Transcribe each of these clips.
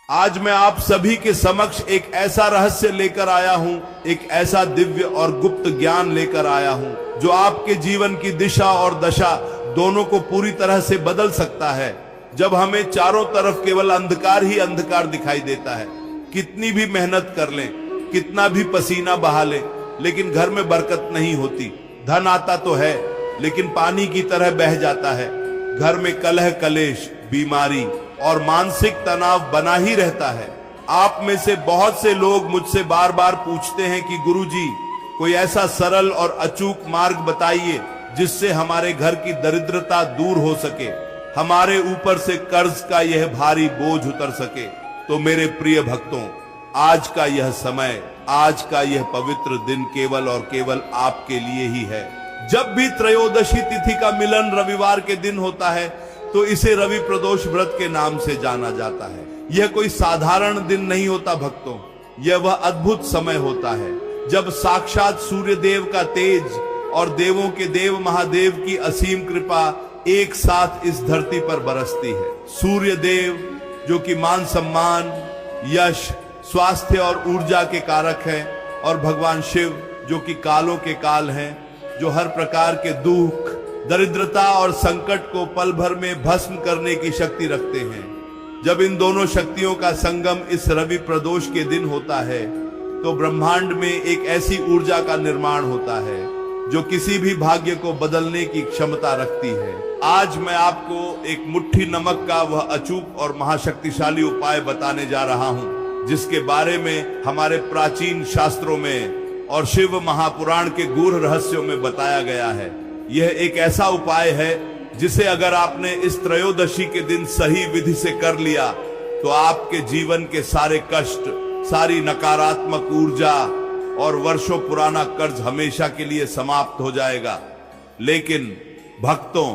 आज मैं आप सभी के समक्ष एक ऐसा रहस्य लेकर आया हूं, एक ऐसा दिव्य और गुप्त ज्ञान लेकर आया हूं जो आपके जीवन की दिशा और दशा दोनों को पूरी तरह से बदल सकता है। जब हमें चारों तरफ केवल अंधकार ही अंधकार दिखाई देता है, कितनी भी मेहनत कर लें, कितना भी पसीना बहा लें, लेकिन घर में बरकत नहीं होती। धन आता तो है लेकिन पानी की तरह बह जाता है। घर में कलह कलेश, बीमारी और मानसिक तनाव बना ही रहता है। आप में से बहुत से लोग मुझसे बार बार पूछते हैं कि गुरुजी, कोई ऐसा सरल और अचूक मार्ग बताइए जिससे हमारे घर की दरिद्रता दूर हो सके, हमारे ऊपर से कर्ज का यह भारी बोझ उतर सके। तो मेरे प्रिय भक्तों, आज का यह समय, आज का यह पवित्र दिन केवल और केवल आपके लिए ही है। जब भी त्रयोदशी तिथि का मिलन रविवार के दिन होता है तो इसे रवि प्रदोष व्रत के नाम से जाना जाता है। यह कोई साधारण दिन नहीं होता भक्तों, यह वह अद्भुत समय होता है जब साक्षात सूर्य देव का तेज और देवों के देव महादेव की असीम कृपा एक साथ इस धरती पर बरसती है। सूर्य देव जो कि मान सम्मान, यश, स्वास्थ्य और ऊर्जा के कारक हैं, और भगवान शिव जो कि कालों के काल हैं, जो हर प्रकार के दुख, दरिद्रता और संकट को पल भर में भस्म करने की शक्ति रखते हैं। जब इन दोनों शक्तियों का संगम इस रवि प्रदोष के दिन होता है तो ब्रह्मांड में एक ऐसी ऊर्जा का निर्माण होता है जो किसी भी भाग्य को बदलने की क्षमता रखती है। आज मैं आपको एक मुट्ठी नमक का वह अचूक और महाशक्तिशाली उपाय बताने जा रहा हूं, जिसके बारे में हमारे प्राचीन शास्त्रों में और शिव महापुराण के गूढ़ रहस्यों में बताया गया है। यह एक ऐसा उपाय है जिसे अगर आपने इस त्रयोदशी के दिन सही विधि से कर लिया तो आपके जीवन के सारे कष्ट, सारी नकारात्मक ऊर्जा और वर्षों पुराना कर्ज हमेशा के लिए समाप्त हो जाएगा। लेकिन भक्तों,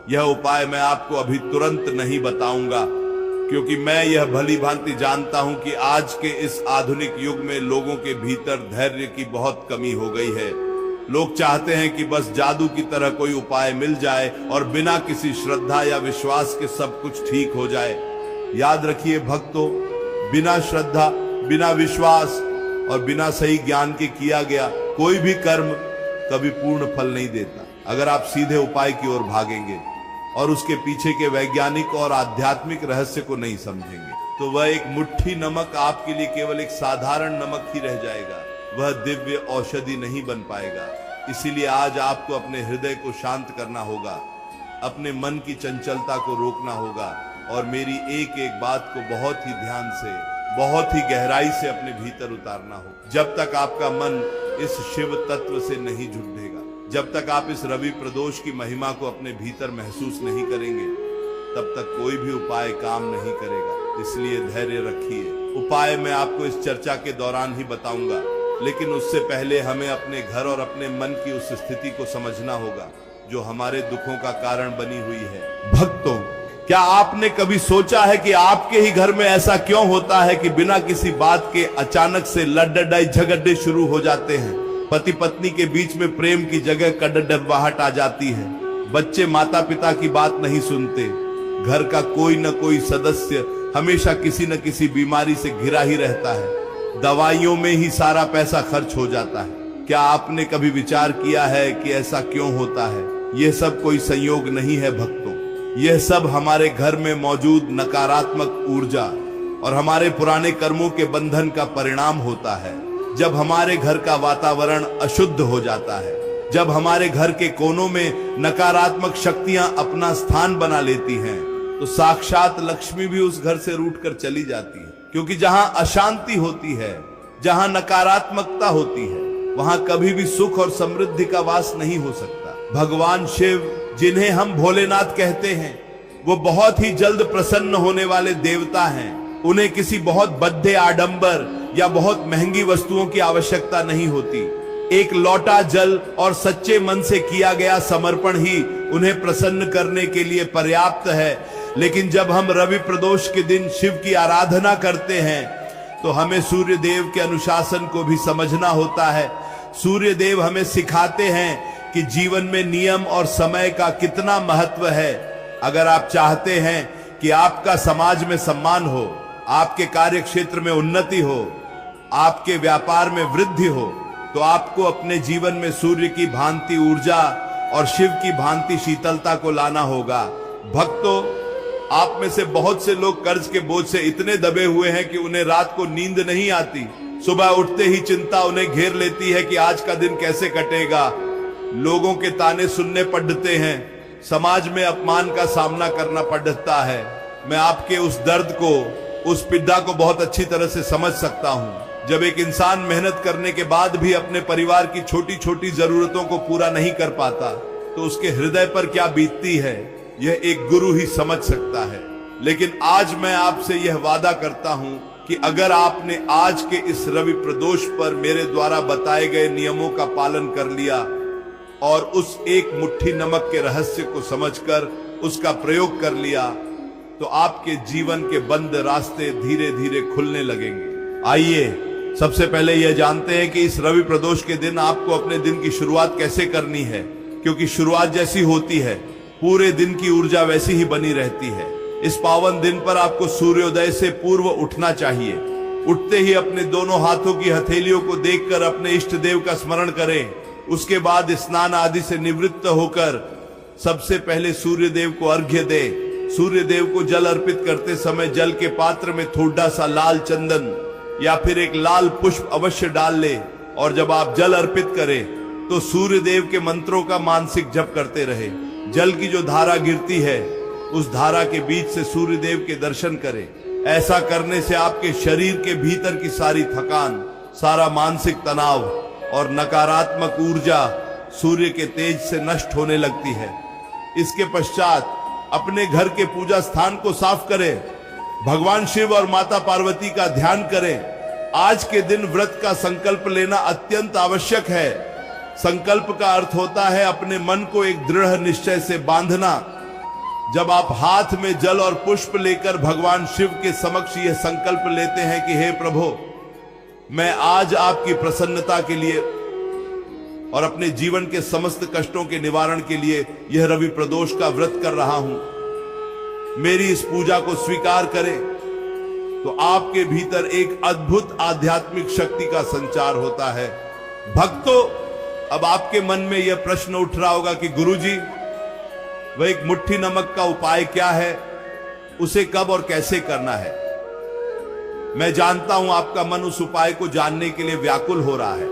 यह उपाय मैं आपको अभी तुरंत नहीं बताऊंगा, क्योंकि मैं यह भली भांति जानता हूं कि आज के इस आधुनिक युग में लोगों के भीतर धैर्य की बहुत कमी हो गई है। लोग चाहते हैं कि बस जादू की तरह कोई उपाय मिल जाए और बिना किसी श्रद्धा या विश्वास के सब कुछ ठीक हो जाए। याद रखिए भक्तों, बिना श्रद्धा, बिना विश्वास और बिना सही ज्ञान के किया गया कोई भी कर्म कभी पूर्ण फल नहीं देता। अगर आप सीधे उपाय की ओर भागेंगे और उसके पीछे के वैज्ञानिक और आध्यात्मिक रहस्य को नहीं समझेंगे तो वह एक मुट्ठी नमक आपके लिए केवल एक साधारण नमक ही रह जाएगा, वह दिव्य औषधि नहीं बन पाएगा। इसीलिए आज आपको अपने हृदय को शांत करना होगा, अपने मन की चंचलता को रोकना होगा और मेरी एक एक बात को बहुत ही ध्यान से, बहुत ही गहराई से अपने भीतर उतारना हो। जब तक आपका मन इस शिव तत्व से नहीं जुड़ेगा, जब तक आप इस रवि प्रदोष की महिमा को अपने भीतर महसूस नहीं करेंगे, तब तक कोई भी उपाय काम नहीं करेगा। इसलिए धैर्य रखिए। उपाय मैं आपको इस चर्चा के दौरान ही बताऊंगा, लेकिन उससे पहले हमें अपने घर और अपने मन की उस स्थिति को समझना होगा जो हमारे दुखों का कारण बनी हुई है। भक्तों, क्या आपने कभी सोचा है कि आपके ही घर में ऐसा क्यों होता है कि बिना किसी बात के अचानक से लड़ाई झगड़े शुरू हो जाते हैं? पति पत्नी के बीच में प्रेम की जगह कड़वाहट आ जाती है। बच्चे माता पिता की बात नहीं सुनते। घर का कोई न कोई सदस्य हमेशा किसी न किसी बीमारी से घिरा ही रहता है। दवाइयों में ही सारा पैसा खर्च हो जाता है। क्या आपने कभी विचार किया है कि ऐसा क्यों होता है? यह सब कोई संयोग नहीं है भक्तों, यह सब हमारे घर में मौजूद नकारात्मक ऊर्जा और हमारे पुराने कर्मों के बंधन का परिणाम होता है। जब हमारे घर का वातावरण अशुद्ध हो जाता है, जब हमारे घर के कोनों में नकारात्मक शक्तियां अपना स्थान बना लेती हैं, तो साक्षात लक्ष्मी भी उस घर से रूठकर चली जाती है। क्योंकि जहां अशांति होती है, जहां नकारात्मकता होती है, वहां कभी भी सुख और समृद्धि का वास नहीं हो सकता। भगवान शिव, जिन्हें हम भोलेनाथ कहते हैं, वो बहुत ही जल्द प्रसन्न होने वाले देवता हैं। उन्हें किसी बहुत बद्धे आडंबर या बहुत महंगी वस्तुओं की आवश्यकता नहीं होती। एक लौटा जल और सच्चे मन से किया गया समर्पण ही उन्हें प्रसन्न करने के लिए पर्याप्त है। लेकिन जब हम रवि प्रदोष के दिन शिव की आराधना करते हैं तो हमें सूर्य देव के अनुशासन को भी समझना होता है। सूर्य देव हमें सिखाते हैं कि जीवन में नियम और समय का कितना महत्व है। अगर आप चाहते हैं कि आपका समाज में सम्मान हो, आपके कार्य क्षेत्र में उन्नति हो, आपके व्यापार में वृद्धि हो, तो आपको अपने जीवन में सूर्य की भांति ऊर्जा और शिव की भांति शीतलता को लाना होगा। भक्तों, आप में से बहुत से लोग कर्ज के बोझ से इतने दबे हुए हैं कि उन्हें रात को नींद नहीं आती। सुबह उठते ही चिंता उन्हें घेर लेती है कि आज का दिन कैसे कटेगा। लोगों के ताने सुनने पड़ते हैं, समाज में अपमान का सामना करना पड़ता है। मैं आपके उस दर्द को, उस पीड़ा को बहुत अच्छी तरह से समझ सकता हूं। जब एक इंसान मेहनत करने के बाद भी अपने परिवार की छोटी छोटी जरूरतों को पूरा नहीं कर पाता, तो उसके हृदय पर क्या बीतती है, यह एक गुरु ही समझ सकता है। लेकिन आज मैं आपसे यह वादा करता हूं कि अगर आपने आज के इस रवि प्रदोष पर मेरे द्वारा बताए गए नियमों का पालन कर लिया और उस एक मुट्ठी नमक के रहस्य को समझकर उसका प्रयोग कर लिया, तो आपके जीवन के बंद रास्ते धीरे धीरे खुलने लगेंगे। आइए सबसे पहले यह जानते हैं कि इस रवि प्रदोष के दिन आपको अपने दिन की शुरुआत कैसे करनी है, क्योंकि शुरुआत जैसी होती है पूरे दिन की ऊर्जा वैसी ही बनी रहती है। इस पावन दिन पर आपको सूर्योदय से पूर्व उठना चाहिए। उठते ही अपने दोनों हाथों की हथेलियों को देखकर अपने इष्ट देव का स्मरण करें। उसके बाद स्नान आदि से निवृत्त होकर सबसे पहले सूर्य देव को अर्घ्य दे। सूर्य देव को जल अर्पित करते समय जल के पात्र में थोड़ा सा लाल चंदन या फिर एक लाल पुष्प अवश्य डाल ले, और जब आप जल अर्पित करें तो सूर्य देव के मंत्रों का मानसिक जप करते रहे। जल की जो धारा गिरती है उस धारा के बीच से सूर्य देव के दर्शन करें। ऐसा करने से आपके शरीर के भीतर की सारी थकान, सारा मानसिक तनाव और नकारात्मक ऊर्जा सूर्य के तेज से नष्ट होने लगती है। इसके पश्चात अपने घर के पूजा स्थान को साफ करें, भगवान शिव और माता पार्वती का ध्यान करें। आज के दिन व्रत का संकल्प लेना अत्यंत आवश्यक है। संकल्प का अर्थ होता है अपने मन को एक दृढ़ निश्चय से बांधना। जब आप हाथ में जल और पुष्प लेकर भगवान शिव के समक्ष यह संकल्प लेते हैं कि हे प्रभु, मैं आज आपकी प्रसन्नता के लिए और अपने जीवन के समस्त कष्टों के निवारण के लिए यह रवि प्रदोष का व्रत कर रहा हूं, मेरी इस पूजा को स्वीकार करें, तो आपके भीतर एक अद्भुत आध्यात्मिक शक्ति का संचार होता है। भक्तों, अब आपके मन में यह प्रश्न उठ रहा होगा कि गुरुजी, वह एक मुट्ठी नमक का उपाय क्या है, उसे कब और कैसे करना है। मैं जानता हूं आपका मन उस उपाय को जानने के लिए व्याकुल हो रहा है,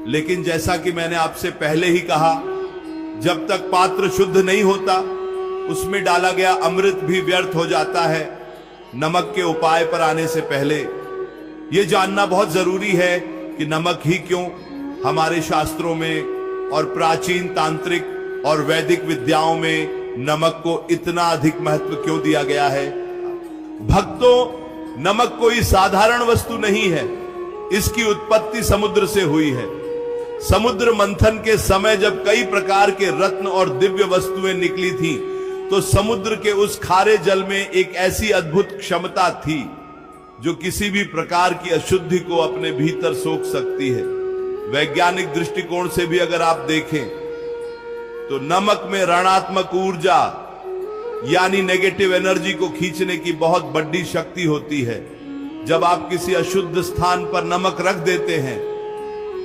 लेकिन जैसा कि मैंने आपसे पहले ही कहा, जब तक पात्र शुद्ध नहीं होता उसमें डाला गया अमृत भी व्यर्थ हो जाता है। नमक के उपाय पर आने से पहले यह जानना बहुत जरूरी है कि नमक ही क्यों हमारे शास्त्रों में और प्राचीन तांत्रिक और वैदिक विद्याओं में नमक को इतना अधिक महत्व क्यों दिया गया है। भक्तों, नमक कोई साधारण वस्तु नहीं है। इसकी उत्पत्ति समुद्र से हुई है। समुद्र मंथन के समय जब कई प्रकार के रत्न और दिव्य वस्तुएं निकली थी, तो समुद्र के उस खारे जल में एक ऐसी अद्भुत क्षमता थी जो किसी भी प्रकार की अशुद्धि को अपने भीतर सोख सकती है। वैज्ञानिक दृष्टिकोण से भी अगर आप देखें तो नमक में ऋणात्मक ऊर्जा यानी नेगेटिव एनर्जी को खींचने की बहुत बड़ी शक्ति होती है। जब आप किसी अशुद्ध स्थान पर नमक रख देते हैं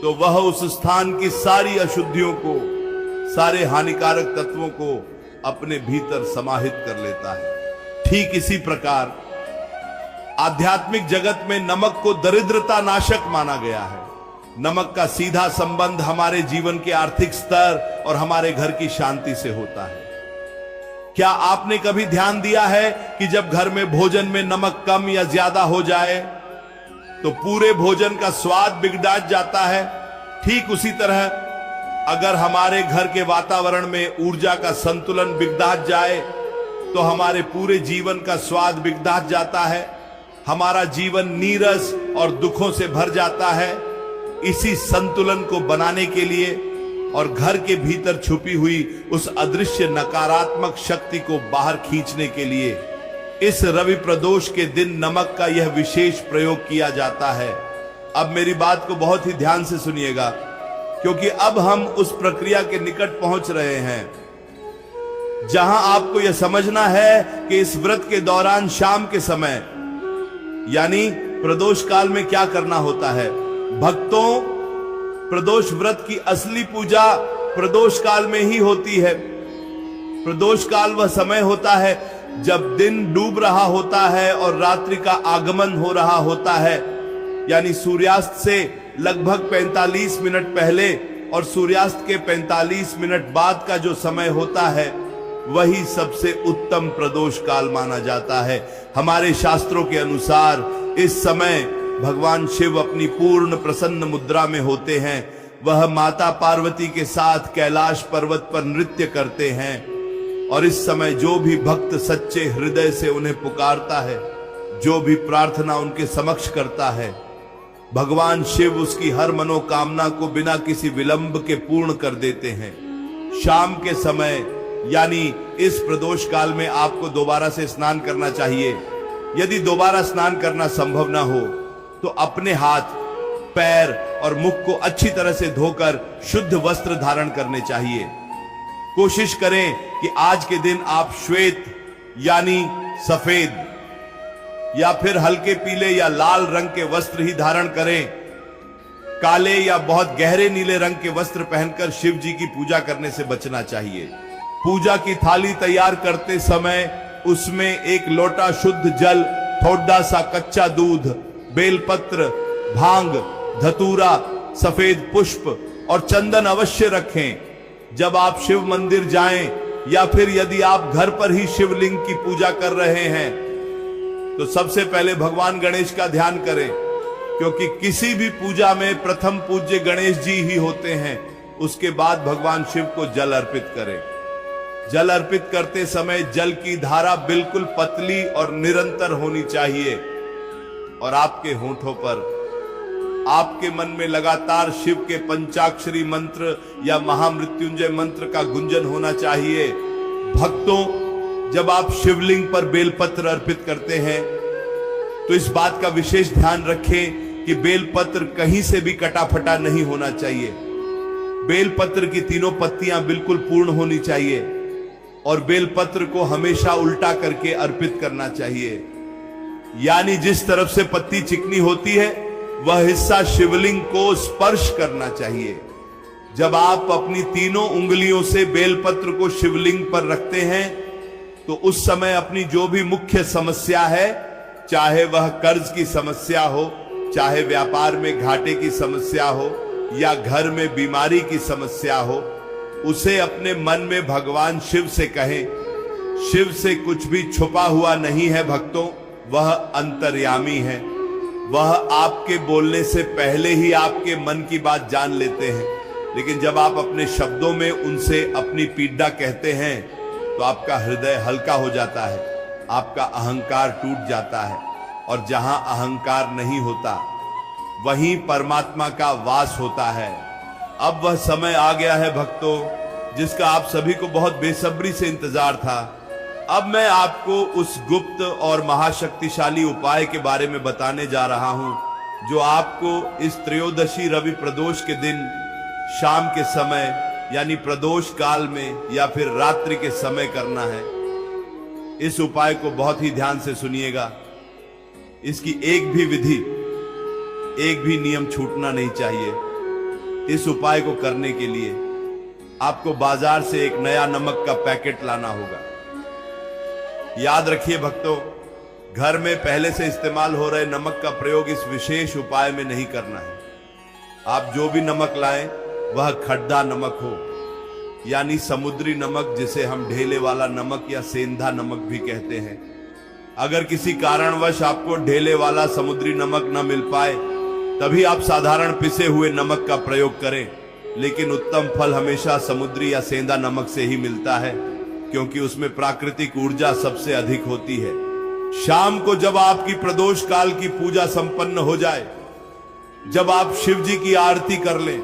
तो वह उस स्थान की सारी अशुद्धियों को, सारे हानिकारक तत्वों को अपने भीतर समाहित कर लेता है। ठीक इसी प्रकार आध्यात्मिक जगत में नमक को दरिद्रता नाशक माना गया है। नमक का सीधा संबंध हमारे जीवन के आर्थिक स्तर और हमारे घर की शांति से होता है। क्या आपने कभी ध्यान दिया है कि जब घर में भोजन में नमक कम या ज्यादा हो जाए तो पूरे भोजन का स्वाद बिगड़ जाता है। ठीक उसी तरह अगर हमारे घर के वातावरण में ऊर्जा का संतुलन बिगड़ जाए तो हमारे पूरे जीवन का स्वाद बिगड़ जाता है। हमारा जीवन नीरस और दुखों से भर जाता है। इसी संतुलन को बनाने के लिए और घर के भीतर छुपी हुई उस अदृश्य नकारात्मक शक्ति को बाहर खींचने के लिए इस रवि प्रदोष के दिन नमक का यह विशेष प्रयोग किया जाता है। अब मेरी बात को बहुत ही ध्यान से सुनिएगा, क्योंकि अब हम उस प्रक्रिया के निकट पहुंच रहे हैं। जहां आपको यह समझना है कि इस व्रत के दौरान शाम के समय यानी प्रदोष काल में क्या करना होता है। भक्तों, प्रदोष व्रत की असली पूजा प्रदोष काल में ही होती है। प्रदोष काल वह समय होता है जब दिन डूब रहा होता है और रात्रि का आगमन हो रहा होता है, यानी सूर्यास्त से लगभग 45 मिनट पहले और सूर्यास्त के 45 मिनट बाद का जो समय होता है वही सबसे उत्तम प्रदोष काल माना जाता है। हमारे शास्त्रों के अनुसार इस समय भगवान शिव अपनी पूर्ण प्रसन्न मुद्रा में होते हैं। वह माता पार्वती के साथ कैलाश पर्वत पर नृत्य करते हैं और इस समय जो भी भक्त सच्चे हृदय से उन्हें पुकारता है, जो भी प्रार्थना उनके समक्ष करता है, भगवान शिव उसकी हर मनोकामना को बिना किसी विलंब के पूर्ण कर देते हैं। शाम के समय यानी इस प्रदोष काल में आपको दोबारा से स्नान करना चाहिए। यदि दोबारा स्नान करना संभव ना हो तो अपने हाथ, पैर और मुख को अच्छी तरह से धोकर शुद्ध वस्त्र धारण करने चाहिए। कोशिश करें कि आज के दिन आप श्वेत यानी सफेद या फिर हल्के पीले या लाल रंग के वस्त्र ही धारण करें। काले या बहुत गहरे नीले रंग के वस्त्र पहनकर शिव जी की पूजा करने से बचना चाहिए। पूजा की थाली तैयार करते समय उसमें एक लोटा शुद्ध जल, थोड़ा सा कच्चा दूध, बेलपत्र, भांग, धतूरा, सफेद पुष्प और चंदन अवश्य रखें। जब आप शिव मंदिर जाएं या फिर यदि आप घर पर ही शिवलिंग की पूजा कर रहे हैं तो सबसे पहले भगवान गणेश का ध्यान करें, क्योंकि किसी भी पूजा में प्रथम पूज्य गणेश जी ही होते हैं। उसके बाद भगवान शिव को जल अर्पित करें। जल अर्पित करते समय जल की धारा बिल्कुल पतली और निरंतर होनी चाहिए और आपके होठों पर, आपके मन में लगातार शिव के पंचाक्षरी मंत्र या महामृत्युंजय मंत्र का गुंजन होना चाहिए। भक्तों, जब आप शिवलिंग पर बेलपत्र अर्पित करते हैं तो इस बात का विशेष ध्यान रखें कि बेलपत्र कहीं से भी कटा फटा नहीं होना चाहिए। बेलपत्र की तीनों पत्तियां बिल्कुल पूर्ण होनी चाहिए और बेलपत्र को हमेशा उल्टा करके अर्पित करना चाहिए, यानी जिस तरफ से पत्ती चिकनी होती है वह हिस्सा शिवलिंग को स्पर्श करना चाहिए। जब आप अपनी तीनों उंगलियों से बेलपत्र को शिवलिंग पर रखते हैं तो उस समय अपनी जो भी मुख्य समस्या है, चाहे वह कर्ज की समस्या हो, चाहे व्यापार में घाटे की समस्या हो या घर में बीमारी की समस्या हो, उसे अपने मन में भगवान शिव से कहें। शिव से कुछ भी छुपा हुआ नहीं है भक्तों, वह अंतर्यामी है। वह आपके बोलने से पहले ही आपके मन की बात जान लेते हैं, लेकिन जब आप अपने शब्दों में उनसे अपनी पीड़ा कहते हैं तो आपका हृदय हल्का हो जाता है, आपका अहंकार टूट जाता है और जहां अहंकार नहीं होता वहीं परमात्मा का वास होता है। अब वह समय आ गया है भक्तों, जिसका आप सभी को बहुत बेसब्री से इंतजार था। अब मैं आपको उस गुप्त और महाशक्तिशाली उपाय के बारे में बताने जा रहा हूं, जो आपको इस त्रयोदशी रवि प्रदोष के दिन शाम के समय यानी प्रदोष काल में या फिर रात्रि के समय करना है। इस उपाय को बहुत ही ध्यान से सुनिएगा। इसकी एक भी विधि, एक भी नियम छूटना नहीं चाहिए। इस उपाय को करने के लिए आपको बाजार से एक नया नमक का पैकेट लाना होगा। याद रखिए भक्तों, घर में पहले से इस्तेमाल हो रहे नमक का प्रयोग इस विशेष उपाय में नहीं करना है। आप जो भी नमक लाएं वह खड्डा नमक हो, यानी समुद्री नमक, जिसे हम ढेले वाला नमक या सेंधा नमक भी कहते हैं। अगर किसी कारणवश आपको ढेले वाला समुद्री नमक न मिल पाए तभी आप साधारण पिसे हुए नमक का प्रयोग करें, लेकिन उत्तम फल हमेशा समुद्री या सेंधा नमक से ही मिलता है, क्योंकि उसमें प्राकृतिक ऊर्जा सबसे अधिक होती है। शाम को जब आपकी प्रदोष काल की पूजा संपन्न हो जाए, जब आप शिव जी की आरती कर लें,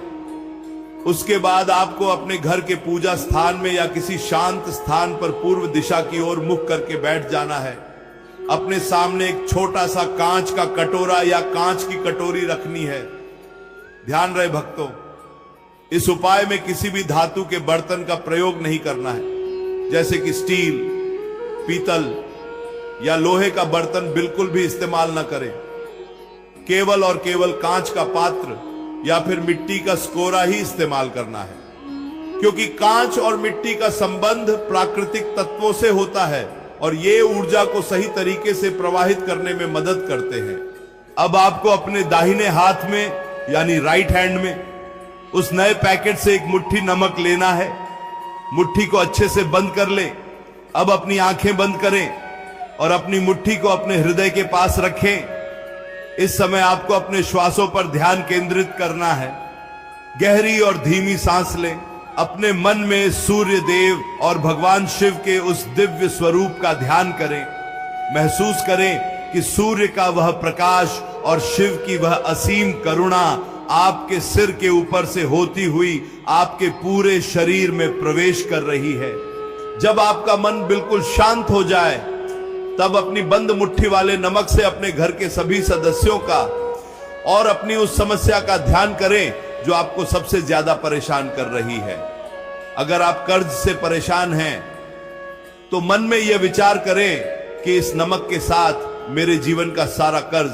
उसके बाद आपको अपने घर के पूजा स्थान में या किसी शांत स्थान पर पूर्व दिशा की ओर मुख करके बैठ जाना है। अपने सामने एक छोटा सा कांच का कटोरा या कांच की कटोरी रखनी है। ध्यान रहे भक्तों, इस उपाय में किसी भी धातु के बर्तन का प्रयोग नहीं करना है। जैसे कि स्टील, पीतल या लोहे का बर्तन बिल्कुल भी इस्तेमाल न करें। केवल और केवल कांच का पात्र या फिर मिट्टी का स्कोरा ही इस्तेमाल करना है, क्योंकि कांच और मिट्टी का संबंध प्राकृतिक तत्वों से होता है और ये ऊर्जा को सही तरीके से प्रवाहित करने में मदद करते हैं। अब आपको अपने दाहिने हाथ में यानी राइट हैंड में उस नए पैकेट से एक मुट्ठी नमक लेना है। मुट्ठी को अच्छे से बंद कर ले। अब अपनी आंखें बंद करें और अपनी मुट्ठी को अपने हृदय के पास रखें। इस समय आपको अपने श्वासों पर ध्यान केंद्रित करना है। गहरी और धीमी सांस लें। अपने मन में सूर्य देव और भगवान शिव के उस दिव्य स्वरूप का ध्यान करें। महसूस करें कि सूर्य का वह प्रकाश और शिव की वह असीम करुणा आपके सिर के ऊपर से होती हुई आपके पूरे शरीर में प्रवेश कर रही है। जब आपका मन बिल्कुल शांत हो जाए तब अपनी बंद मुट्ठी वाले नमक से अपने घर के सभी सदस्यों का और अपनी उस समस्या का ध्यान करें जो आपको सबसे ज्यादा परेशान कर रही है। अगर आप कर्ज से परेशान हैं तो मन में यह विचार करें कि इस नमक के साथ मेरे जीवन का सारा कर्ज,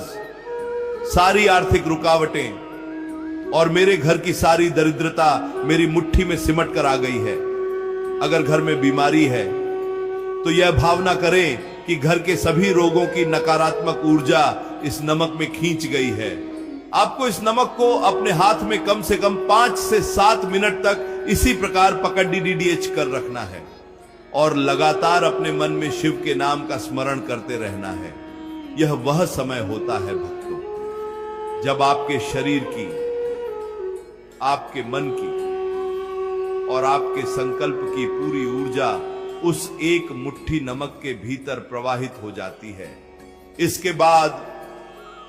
सारी आर्थिक रुकावटें और मेरे घर की सारी दरिद्रता मेरी मुट्ठी में सिमट कर आ गई है। अगर घर में बीमारी है तो यह भावना करें कि घर के सभी रोगों की नकारात्मक ऊर्जा इस नमक में खींच गई है। आपको इस नमक को अपने हाथ में कम से कम 5 से 7 मिनट तक इसी प्रकार पकड़ DDDH कर रखना है और लगातार अपने मन में शिव के नाम का स्मरण करते रहना है। यह वह समय होता है भक्तों, जब आपके शरीर की, आपके मन की और आपके संकल्प की पूरी ऊर्जा उस एक मुट्ठी नमक के भीतर प्रवाहित हो जाती है। इसके बाद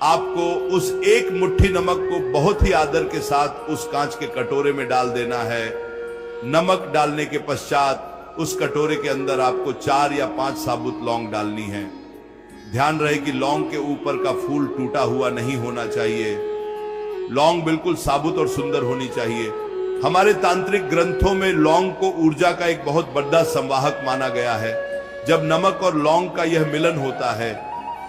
आपको उस एक मुट्ठी नमक को बहुत ही आदर के साथ उस कांच के कटोरे में डाल देना है। नमक डालने के पश्चात उस कटोरे के अंदर आपको 4 या 5 साबुत लौंग डालनी है। ध्यान रहे कि लौंग के ऊपर का फूल टूटा हुआ नहीं होना चाहिए। लौंग बिल्कुल साबुत और सुंदर होनी चाहिए। हमारे तांत्रिक ग्रंथों में लौंग को ऊर्जा का एक बहुत बड़ा संवाहक माना गया है। जब नमक और लौंग का यह मिलन होता है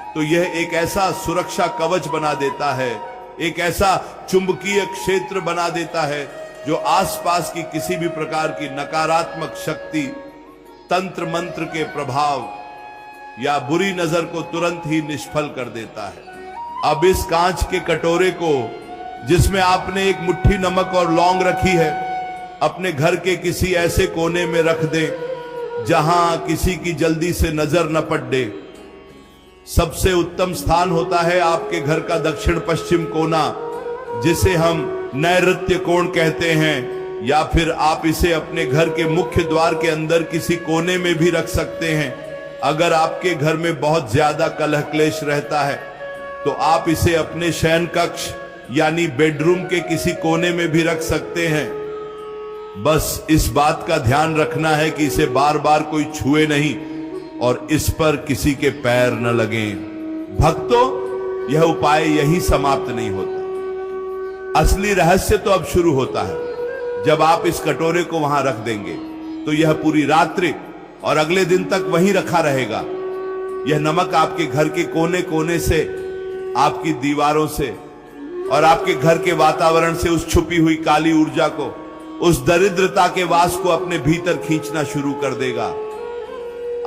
तो यह एक ऐसा सुरक्षा कवच बना देता है, एक ऐसा चुंबकीय क्षेत्र बना देता है जो आसपास की किसी भी प्रकार की नकारात्मक शक्ति, तंत्र मंत्र के प्रभाव या बुरी नजर को तुरंत ही निष्फल कर देता है। अब इस कांच के कटोरे को जिसमें आपने एक मुट्ठी नमक और लौंग रखी है, अपने घर के किसी ऐसे कोने में रख दें जहां किसी की जल्दी से नजर न पड़े। सबसे उत्तम स्थान होता है आपके घर का दक्षिण पश्चिम कोना, जिसे हम नैऋत्य कोण कहते हैं, या फिर आप इसे अपने घर के मुख्य द्वार के अंदर किसी कोने में भी रख सकते हैं। अगर आपके घर में बहुत ज्यादा कलह क्लेश रहता है तो आप इसे अपने शयन कक्ष यानी बेडरूम के किसी कोने में भी रख सकते हैं। बस इस बात का ध्यान रखना है कि इसे बार बार कोई छुए नहीं और इस पर किसी के पैर न लगें। भक्तों, यह उपाय यही समाप्त नहीं होता। असली रहस्य तो अब शुरू होता है। जब आप इस कटोरे को वहां रख देंगे तो यह पूरी रात्रि और अगले दिन तक वहीं रखा रहेगा। यह नमक आपके घर के कोने कोने से, आपकी दीवारों से और आपके घर के वातावरण से उस छुपी हुई काली ऊर्जा को, उस दरिद्रता के वास को अपने भीतर खींचना शुरू कर देगा।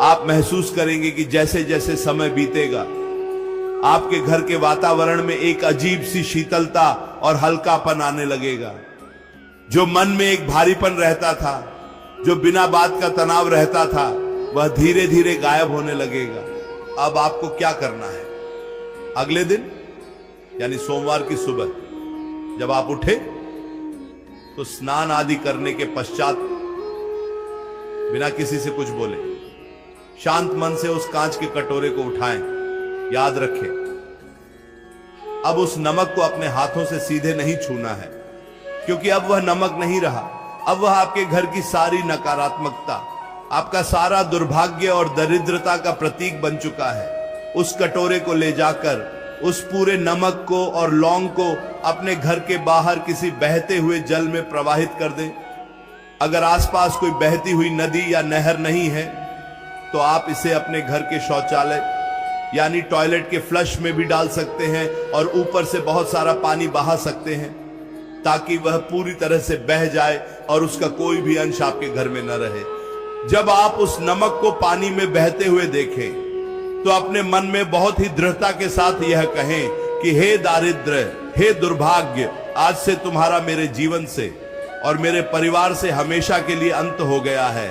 आप महसूस करेंगे कि जैसे जैसे समय बीतेगा आपके घर के वातावरण में एक अजीब सी शीतलता और हल्कापन आने लगेगा। जो मन में एक भारीपन रहता था, जो बिना बात का तनाव रहता था, वह धीरे धीरे गायब होने लगेगा। अब आपको क्या करना है? अगले दिन यानी सोमवार की सुबह जब आप उठे तो स्नान आदि करने के पश्चात बिना किसी से कुछ बोले शांत मन से उस कांच के कटोरे को उठाएं। याद रखें, अब उस नमक को अपने हाथों से सीधे नहीं छूना है, क्योंकि अब वह नमक नहीं रहा। अब वह आपके घर की सारी नकारात्मकता, आपका सारा दुर्भाग्य और दरिद्रता का प्रतीक बन चुका है। उस कटोरे को ले जाकर उस पूरे नमक को और लौंग को अपने घर के बाहर किसी बहते हुए जल में प्रवाहित कर दें। अगर आसपास कोई बहती हुई नदी या नहर नहीं है तो आप इसे अपने घर के शौचालय यानी टॉयलेट के फ्लश में भी डाल सकते हैं और ऊपर से बहुत सारा पानी बहा सकते हैं ताकि वह पूरी तरह से बह जाए और उसका कोई भी अंश आपके घर में न रहे। जब आप उस नमक को पानी में बहते हुए देखें तो अपने मन में बहुत ही दृढ़ता के साथ यह कहें कि हे दारिद्र्य, हे दुर्भाग्य, आज से तुम्हारा मेरे जीवन से और मेरे परिवार से हमेशा के लिए अंत हो गया है।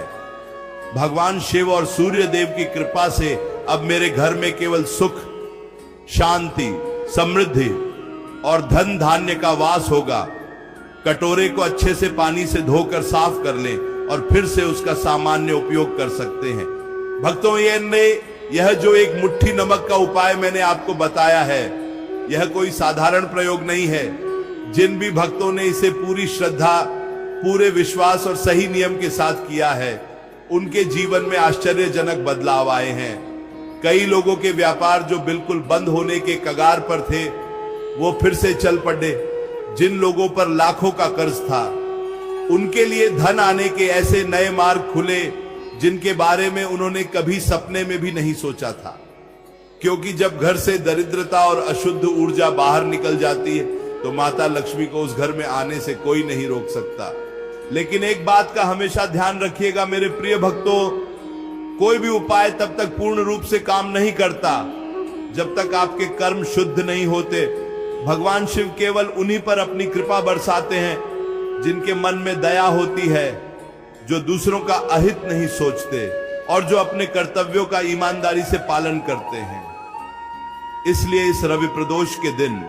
भगवान शिव और सूर्य देव की कृपा से अब मेरे घर में केवल सुख, शांति, समृद्धि और धन धान्य का वास होगा। कटोरे को अच्छे से पानी से धोकर साफ कर लें और फिर से उसका सामान्य उपयोग कर सकते हैं। भक्तों, यह जो एक मुट्ठी नमक का उपाय मैंने आपको बताया है, यह कोई साधारण प्रयोग नहीं है। जिन भी भक्तों ने इसे पूरी श्रद्धा, पूरे विश्वास और सही नियम के साथ किया है, उनके जीवन में आश्चर्यजनक बदलाव आए हैं। कई लोगों के व्यापार जो बिल्कुल बंद होने के कगार पर थे, वो फिर से चल पड़े। जिन लोगों पर लाखों का कर्ज था, उनके लिए धन आने के ऐसे नए मार्ग खुले जिनके बारे में उन्होंने कभी सपने में भी नहीं सोचा था। क्योंकि जब घर से दरिद्रता और अशुद्ध ऊर्जा बाहर निकल जाती है तो माता लक्ष्मी को उस घर में आने से कोई नहीं रोक सकता। लेकिन एक बात का हमेशा ध्यान रखिएगा मेरे प्रिय भक्तों, कोई भी उपाय तब तक पूर्ण रूप से काम नहीं करता जब तक आपके कर्म शुद्ध नहीं होते। भगवान शिव केवल उन्हीं पर अपनी कृपा बरसाते हैं जिनके मन में दया होती है, जो दूसरों का अहित नहीं सोचते और जो अपने कर्तव्यों का ईमानदारी से पालन करते हैं। इसलिए इस रवि प्रदोष के दिन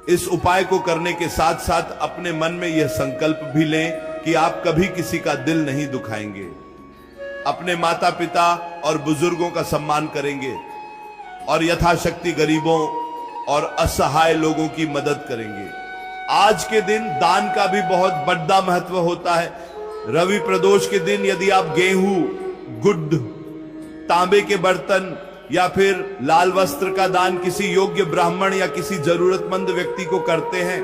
इस उपाय को करने के साथ साथ अपने मन में यह संकल्प भी लें कि आप कभी किसी का दिल नहीं दुखाएंगे, अपने माता पिता और बुजुर्गों का सम्मान करेंगे और यथाशक्ति गरीबों और असहाय लोगों की मदद करेंगे। आज के दिन दान का भी बहुत बड़ा महत्व होता है। रवि प्रदोष के दिन यदि आप गेहूं, गुड़, तांबे के बर्तन या फिर लाल वस्त्र का दान किसी योग्य ब्राह्मण या किसी जरूरतमंद व्यक्ति को करते हैं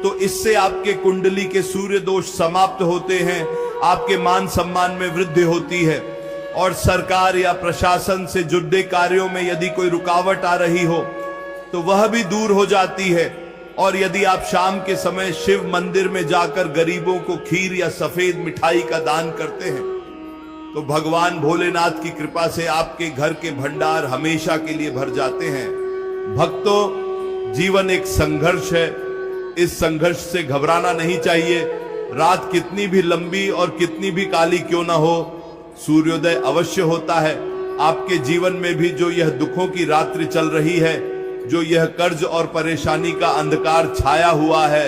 तो इससे आपके कुंडली के सूर्य दोष समाप्त होते हैं, आपके मान सम्मान में वृद्धि होती है और सरकार या प्रशासन से जुड़े कार्यों में यदि कोई रुकावट आ रही हो तो वह भी दूर हो जाती है। और यदि आप शाम के समय शिव मंदिर में जाकर गरीबों को खीर या सफेद मिठाई का दान करते हैं तो भगवान भोलेनाथ की कृपा से आपके घर के भंडार हमेशा के लिए भर जाते हैं। भक्तों, जीवन एक संघर्ष है, इस संघर्ष से घबराना नहीं चाहिए। रात कितनी भी लंबी और कितनी भी काली क्यों ना हो, सूर्योदय अवश्य होता है। आपके जीवन में भी जो यह दुखों की रात्रि चल रही है, जो यह कर्ज और परेशानी का अंधकार छाया हुआ है,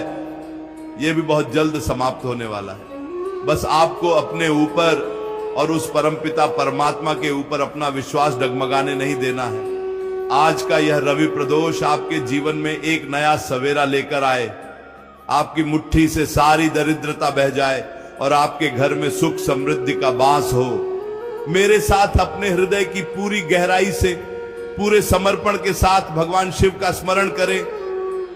यह भी बहुत जल्द समाप्त होने वाला है। बस आपको अपने ऊपर और उस परमपिता परमात्मा के ऊपर अपना विश्वास डगमगाने नहीं देना है। आज का यह रवि प्रदोष आपके जीवन में एक नया सवेरा लेकर आए, आपकी मुट्ठी से सारी दरिद्रता बह जाए और आपके घर में सुख समृद्धि का वास हो। मेरे साथ अपने हृदय की पूरी गहराई से, पूरे समर्पण के साथ भगवान शिव का स्मरण करें,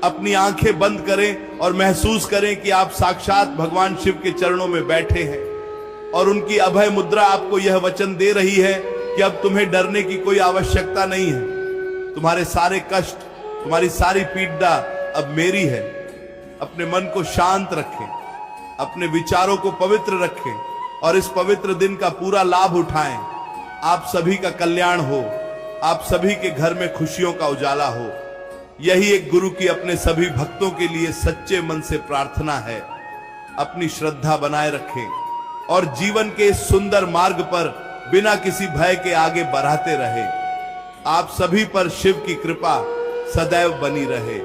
अपनी आंखें बंद करें और महसूस करें कि आप साक्षात भगवान शिव के चरणों में बैठे हैं और उनकी अभय मुद्रा आपको यह वचन दे रही है कि अब तुम्हें डरने की कोई आवश्यकता नहीं है। तुम्हारे सारे कष्ट, तुम्हारी सारी पीड़ा अब मेरी है। अपने मन को शांत रखें, अपने विचारों को पवित्र रखें और इस पवित्र दिन का पूरा लाभ उठाएं। आप सभी का कल्याण हो, आप सभी के घर में खुशियों का उजाला हो, यही एक गुरु की अपने सभी भक्तों के लिए सच्चे मन से प्रार्थना है। अपनी श्रद्धा बनाए रखें और जीवन के इस सुंदर मार्ग पर बिना किसी भय के आगे बढ़ाते रहे। आप सभी पर शिव की कृपा सदैव बनी रहे।